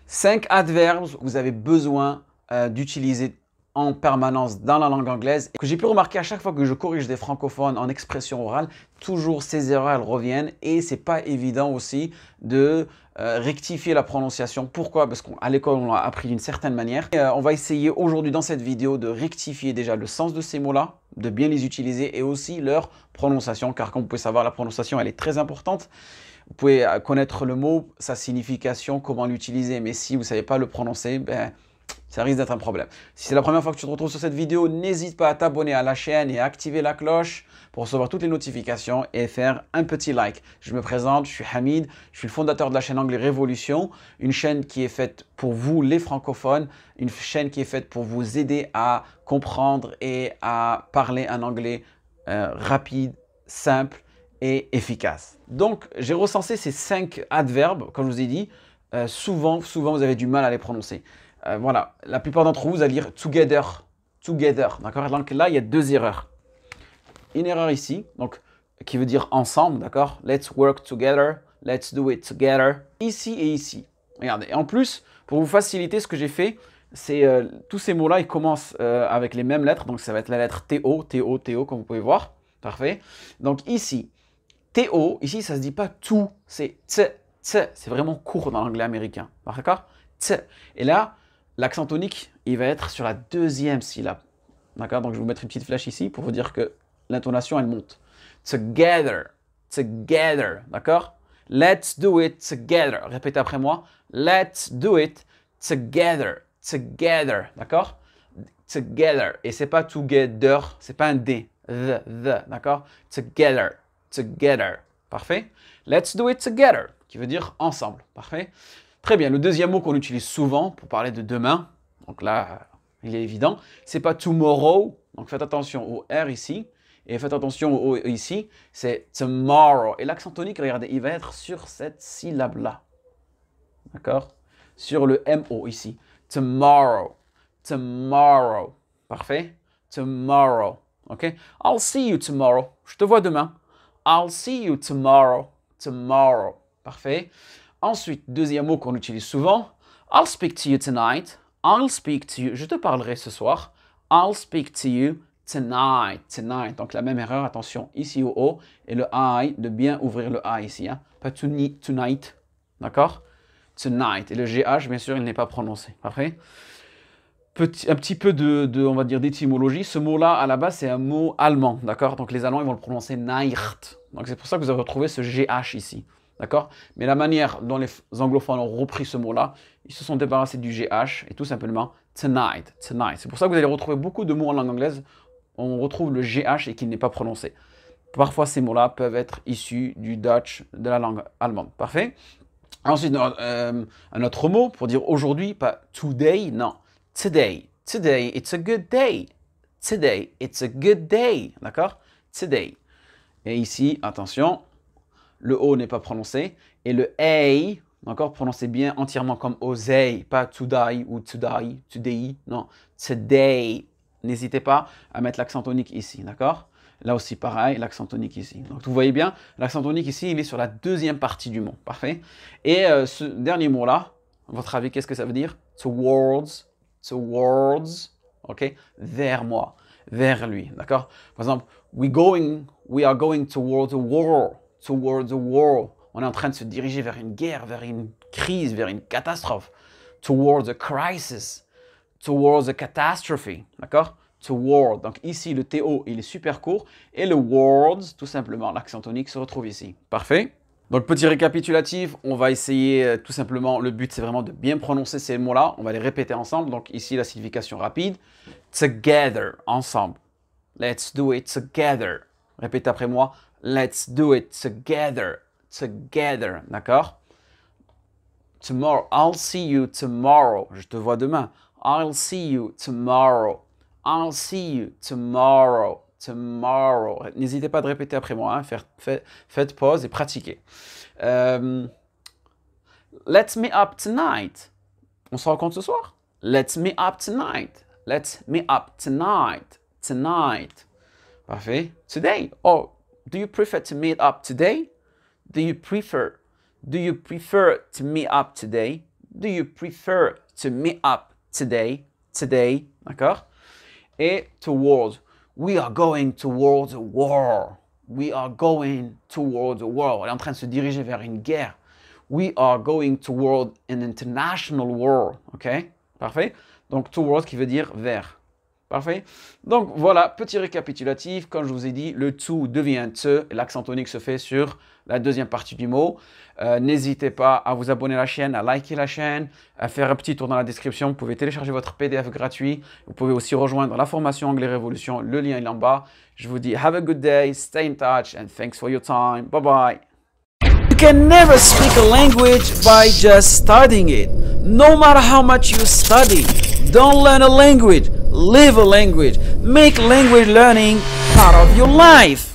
5 adverbes que vous avez besoin d'utiliser en permanence dans la langue anglaise. Et que j'ai pu remarquer à chaque fois que je corrige des francophones en expression orale, toujours ces erreurs elles reviennent et c'est pas évident aussi de rectifier la prononciation. Pourquoi? Parce qu'à l'école on l'a appris d'une certaine manière. Et, on va essayer aujourd'hui dans cette vidéo de rectifier déjà le sens de ces mots-là, de bien les utiliser et aussi leur prononciation, car comme vous pouvez savoir, la prononciation elle est très importante. Vous pouvez connaître le mot, sa signification, comment l'utiliser, mais si vous ne savez pas le prononcer, ben, ça risque d'être un problème. Si c'est la première fois que tu te retrouves sur cette vidéo, n'hésite pas à t'abonner à la chaîne et à activer la cloche pour recevoir toutes les notifications et faire un petit like. Je me présente, je suis Hamid, je suis le fondateur de la chaîne Anglais Révolution, une chaîne qui est faite pour vous les francophones, une chaîne qui est faite pour vous aider à comprendre et à parler un anglais rapide, simple et efficace. Donc, j'ai recensé ces 5 adverbes, comme je vous ai dit. Souvent, vous avez du mal à les prononcer. Voilà, la plupart d'entre vous, vous allez lire together, together, d'accord? Donc là, il y a 2 erreurs. Une erreur ici, donc qui veut dire ensemble, d'accord? Let's work together, let's do it together. Ici et ici. Regardez, et en plus, pour vous faciliter, ce que j'ai fait, c'est tous ces mots-là, ils commencent avec les mêmes lettres, donc ça va être la lettre TO, TO, TO, comme vous pouvez voir. Parfait. Donc ici, TO, ici, ça ne se dit pas tout, c'est t, t. C'est vraiment court dans l'anglais américain. D'accord? T. Et là, l'accent tonique, il va être sur la 2e syllabe. D'accord? Donc, je vais vous mettre une petite flèche ici pour vous dire que l'intonation, elle monte. Together. Together. D'accord? Let's do it together. Répétez après moi. Let's do it together. Together. D'accord? Together. Et c'est pas together, c'est pas un D. The. D'accord? Together. Together. Parfait. Let's do it together, qui veut dire ensemble. Parfait. Très bien. Le deuxième mot qu'on utilise souvent pour parler de demain, donc là, il est évident, c'est pas tomorrow. Donc faites attention au R ici. Et faites attention au O ici. C'est tomorrow. Et l'accent tonique, regardez, il va être sur cette syllabe-là. D'accord? Sur le MO ici. Tomorrow. Tomorrow. Parfait? Tomorrow. OK? I'll see you tomorrow. Je te vois demain. I'll see you tomorrow. Tomorrow. Parfait. Ensuite, deuxième mot qu'on utilise souvent. I'll speak to you tonight. I'll speak to you. Je te parlerai ce soir. I'll speak to you tonight. Tonight. Donc la même erreur. Attention ici au O. Et le I, de bien ouvrir le A ici. Hein. Pas tonight. D'accord? Tonight. Et le GH, bien sûr, il n'est pas prononcé. Parfait? Un petit peu on va dire, d'étymologie. Ce mot-là, à la base, c'est un mot allemand, d'accord? Donc les Allemands, ils vont le prononcer Nacht. Donc c'est pour ça que vous avez retrouvé ce GH ici, d'accord? Mais la manière dont les anglophones ont repris ce mot-là, ils se sont débarrassés du GH et tout simplement tonight, tonight. C'est pour ça que vous allez retrouver beaucoup de mots en langue anglaise, on retrouve le GH et qu'il n'est pas prononcé. Parfois, ces mots-là peuvent être issus du Dutch, de la langue allemande. Parfait? Ensuite, un autre mot pour dire aujourd'hui, pas today, non. Today. Today, it's a good day. Today, it's a good day. D'accord? Today. Et ici, attention, le O n'est pas prononcé. Et le A, d'accord, prononcez bien entièrement comme osei, pas today ou today, non. Today. N'hésitez pas à mettre l'accent tonique ici, d'accord? Là aussi, pareil, l'accent tonique ici. Donc, vous voyez bien, l'accent tonique ici, il est sur la 2e partie du mot. Parfait. Et ce dernier mot-là, à votre avis, qu'est-ce que ça veut dire? Towards. Towards. OK? Vers moi. Vers lui. D'accord? Par exemple, we are going towards a war. Towards a war. On est en train de se diriger vers une guerre, vers une crise, vers une catastrophe. Towards a crisis. Towards a catastrophe. D'accord? Toward. Donc ici, le TO, il est super court. Et le words, tout simplement, l'accent tonique se retrouve ici. Parfait? Donc petit récapitulatif, on va essayer tout simplement, le but c'est vraiment de bien prononcer ces mots-là. On va les répéter ensemble. Donc ici, la signification rapide. Together, ensemble. Let's do it together. Répétez après moi. Let's do it together. Together. D'accord? Tomorrow. I'll see you tomorrow. Je te vois demain. I'll see you tomorrow. I'll see you tomorrow. Tomorrow. N'hésitez pas de répéter après moi. Hein. Faites pause et pratiquez. Let's meet up tonight. On se rencontre ce soir? Let's meet up tonight. Let's meet up tonight. Tonight. Parfait. Today. Oh, do you prefer to meet up today? Do you prefer to meet up today? Do you prefer to meet up today? Today, d'accord? Et toward. We are going towards a war. We are going towards a war. On est en train de se diriger vers une guerre. We are going toward an international war. OK? Parfait? Donc, toward qui veut dire vers. Parfait? Donc, voilà, petit récapitulatif. Comme je vous ai dit, le to devient te. L'accent tonique se fait sur la deuxième partie du mot. N'hésitez pas à vous abonner à la chaîne, à liker la chaîne, à faire un petit tour dans la description. Vous pouvez télécharger votre PDF gratuit. Vous pouvez aussi rejoindre la formation Anglais Révolution. Le lien est en bas. Je vous dis have a good day, stay in touch, and thanks for your time. Bye bye. You can never speak a language by just studying it. No matter how much you study, don't learn a language, live a language. Make language learning part of your life.